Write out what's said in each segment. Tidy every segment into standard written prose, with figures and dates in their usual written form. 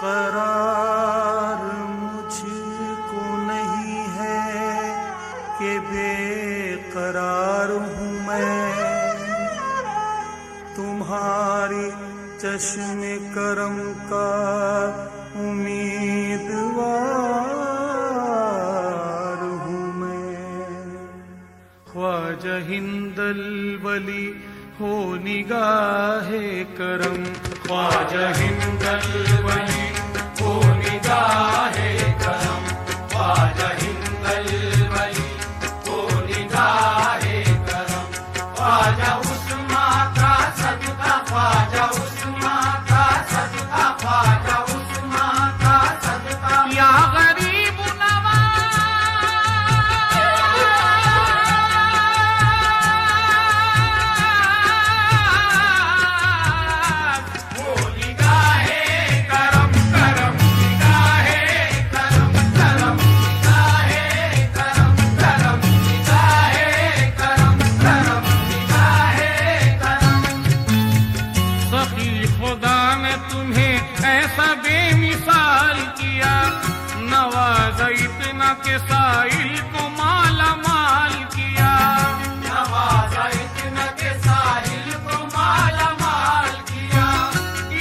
करार मुझको नहीं है कि बेकरार हूँ मैं, तुम्हारी चश्मे करम का उम्मीदवार हूँ मैं। ख्वाजा हिंदल वली हो निगाहे करम, ख्वाजा हिंदल वली हो निगाहे करम, ख्वाजा हिंदल वली हो निगाहे करम, ख्वाजा उस्मा का सदका, ख्वाजा उस्मा का सदका, ख्वाजा उस्मा का सदका, या गरीब इतना के साइल को माला माल किया, नवाजा इतना के साइल को माला माल किया,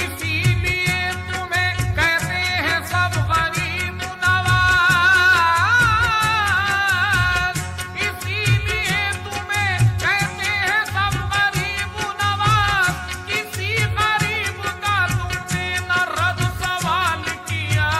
इसीलिए तुम्हें कहते हैं सब गरीब नवाज, इसीलिए तुम्हें कहते हैं सब गरीब नवाज, किसी गरीब का तुमने न रद सवाल किया।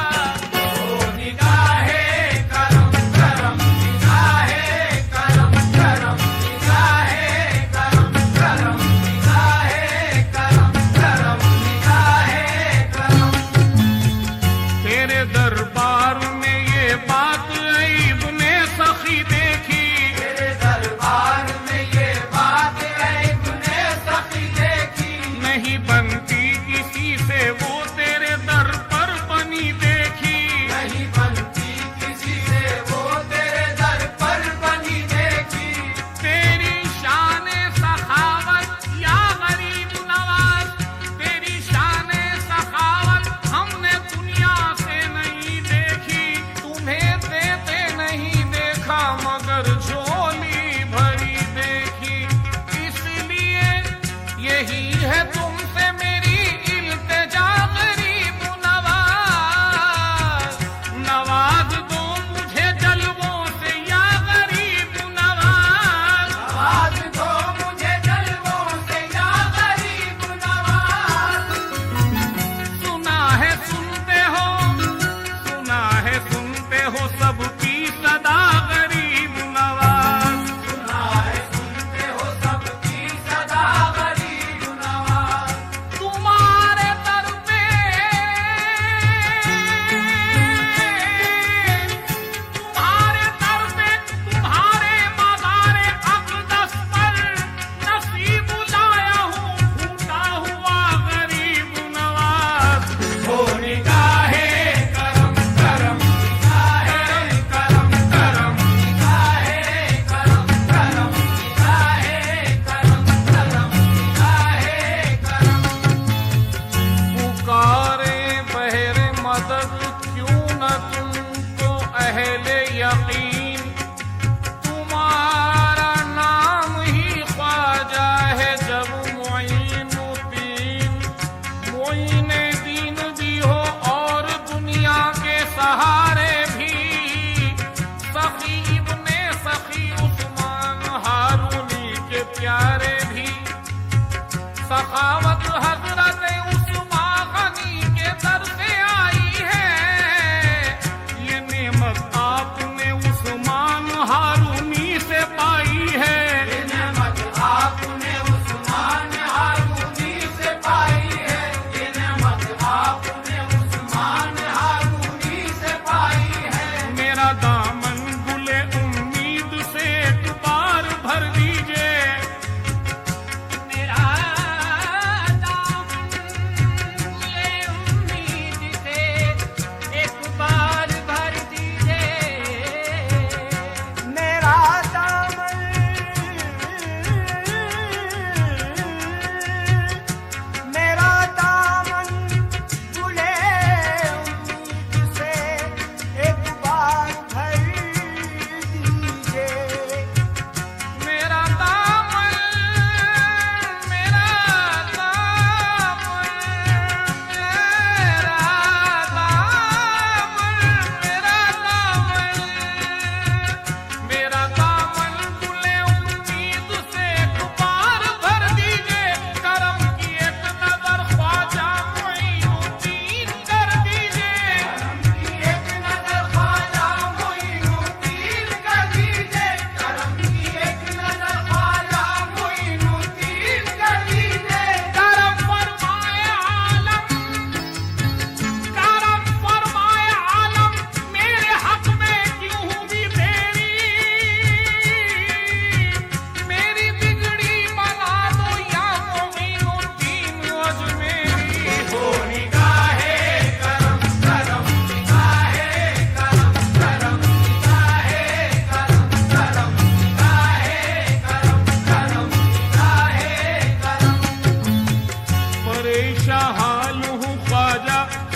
दरबार में ये बात ऐब ने सखी देखी, तेरे दरबार में ये बात ऐब ने सखी देखी, नहीं बनती किसी से वो तेरे दर पर बनी देखी, नहीं बनती किसी से वो तेरे दर पर बनी देखी, तेरी शान सखावत या गरीब नवाज, तेरी शान सखावत हमने दुनिया से नहीं देखी, तुम्हें देते नहीं देखा मगर झोली भरी देखी, इसलिए यही है तुमसे मेरी इल्तिजा गरीब नवाज, नवाज दो मुझे जलवों से या गरीब नवाज, नवाज दो मुझे जलवों से या गरीब नवाज। सुना है सुनते हो, सुना है सुनते हो सबकी सदा गरीब नवाज, सुना है सुनते हो सबकी सदा गरीब नवाज, तुम्हारे दर पे तुम्हारे मज़ारे अक़दस पर नसीब लाया हूँ फूटा हुआ गरीब नवाज। हो निगाहे करम करम, निगाहे करम करम, निगाहे करम करम, निगाहे करम करम, निगाहे करम। पुकारे बहरे मदद क्यों न तुमको अहले यकीन, तुम्हारा नाम ही ख्वाजा है जब मुईनुद्दीन, मुईने दीन भी हो और दुनिया के सहारे भी, सखी इब्ने सखी उस्मान हारूनी के प्यारे भी, सखावत हजरत उस्मान गनी के दर से आई है,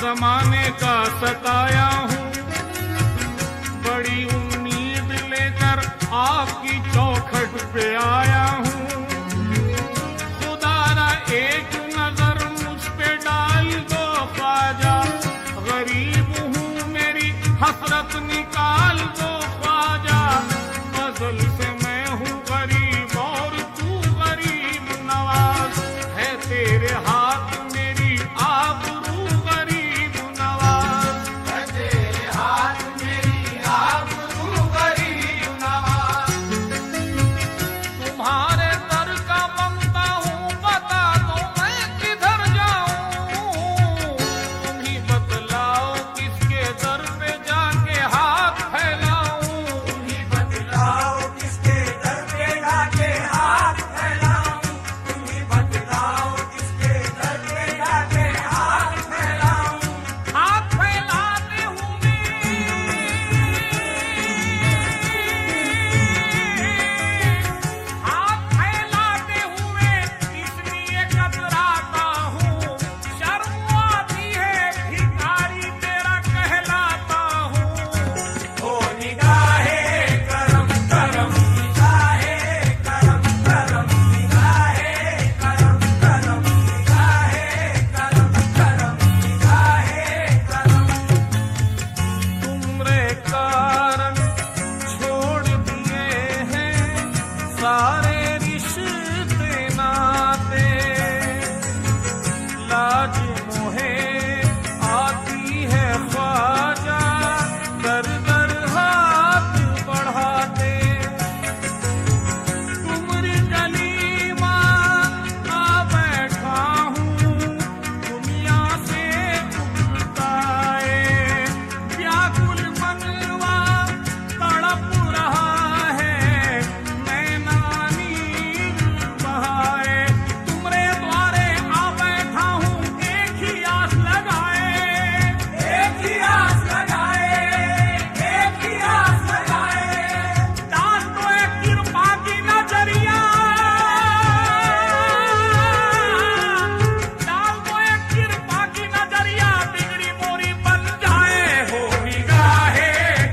जमाने का सताया हूँ, बड़ी उम्मीद लेकर आपकी चौखट पे आया हूँ। खुदारा एक नजर मुझ पे डाल दो ख्वाजा, गरीब हूँ मेरी हसरत निकाल दो ख्वाजा। मजल से मैं हूँ गरीब और तू गरीब नवाज, है तेरे हाथ मेरी आबरू गरीब नवाज, है तेरे हाथ मेरी आबरू गरीब नवाज। तुम्हारे दर का बनता हूँ, बता दो मैं किधर जाऊँ। तुम ही बतलाओ किसके दर पे जाके हाथ फैलाऊं। तुम ही बतलाओ किसके दर पे जाके हाथ फैलाऊं। तुम ही बतलाओ किसके दर पे जाके हाथ फैलाऊं। हाथ फैलाते हुए, हाथ फैलाते हुए इसलिए कतराता हूँ, शर्म आती है भिखारी तेरा कहलाता हूँ। ओ निगाहे करम करम, निगाहे करम करम, निगाहे करम करम, निगाहे करम करम, निगाहे करम। तुमरे कारण छोड़ दिए हैं सारे रिश्ते नाते, लाज मोहे आती है ख्वाजा, दर दर हाथ बढ़ाते। तुमरी गलीमा आ बैठा हूँ, दुनिया से उलटाए, व्याकुल मनवा तड़प रहा है, नैना नीर बहाए। तुमरे द्वारे आ बैठा हूँ, एक ही आस लगाए, एक ही आस लगाए, एक ही आस लगाए। डाल दो एक कृपा की नजरिया, डाल दो एक कृपा की नजरिया, बिगड़ी मोरी बन जाए। हो निगाहे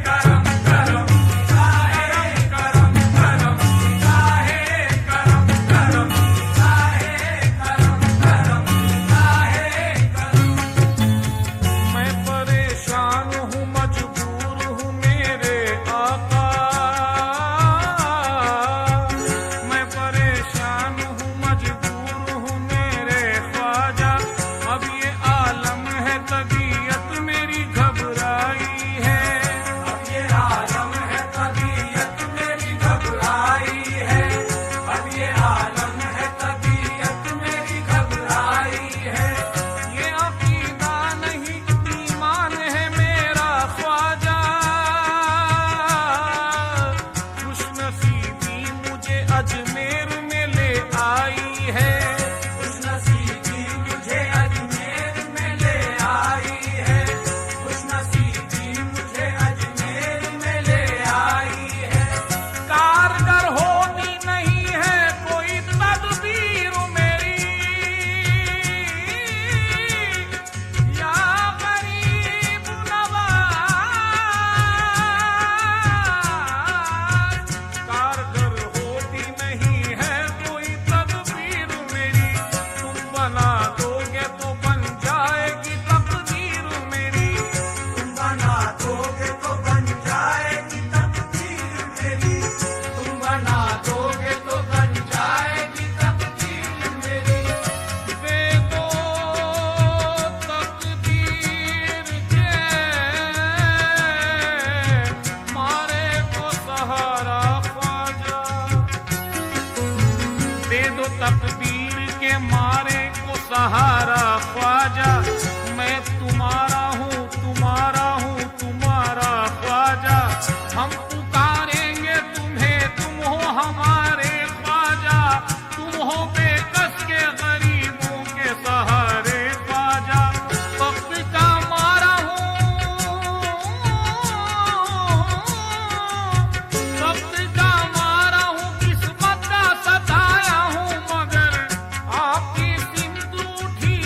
करम करम, निगाहे करम करम, निगाहे करम करम, निगाहे करम करम, निगाहे करम। मैं परेशान हूँ, मजबूर हूँ मेरे आका, मैं परेशान हूँ, मजबूर हूँ मेरे ख्वाजा। अब ये आलम है तबीयत मेरी घबराई है, अब ये आलम है तबीयत मेरी घबराई है, अब ये आलम है तबीयत मेरी घबराई है। ये अकीदा नहीं ईमान है मेरा ख्वाजा, खुशनसीबी मुझे अजमेर में ले आई है, खुशनसीबी मुझे अजमेर में ले आई है, खुशनसीबी मुझे अजमेर में ले आई है। कारगर होती नहीं है कोई तदबीर मेरी, या गरीब नवाज। कारगर होती नहीं है कोई तदबीर मेरी, तुम बना दोगे तो बन जाएगी तकदीर मेरी, तुम बना दोगे तो बन जाएगी तकदीर मेरी, तुम बना दोगे तो बन जाएगी तकदीर मेरी। दे दो तकदीर के मारे को सहारा ख्वाजा, दे दो तकदीर के मारे को सहारा ख्वाजा। मैं तुम्हारा हूँ, तुम्हारा हूँ, तुम्हारा ख्वाजा। हम पुकारेंगे तुम्हें, तुम हो हमारे ख्वाजा, तुम हो बेकस के गरीबों के सहारे ख्वाजा। वक्त का मारा हूँ, वक्त का मारा हूँ, किस्मत का सताया हूँ, मगर आपकी सिंदूठी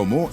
For more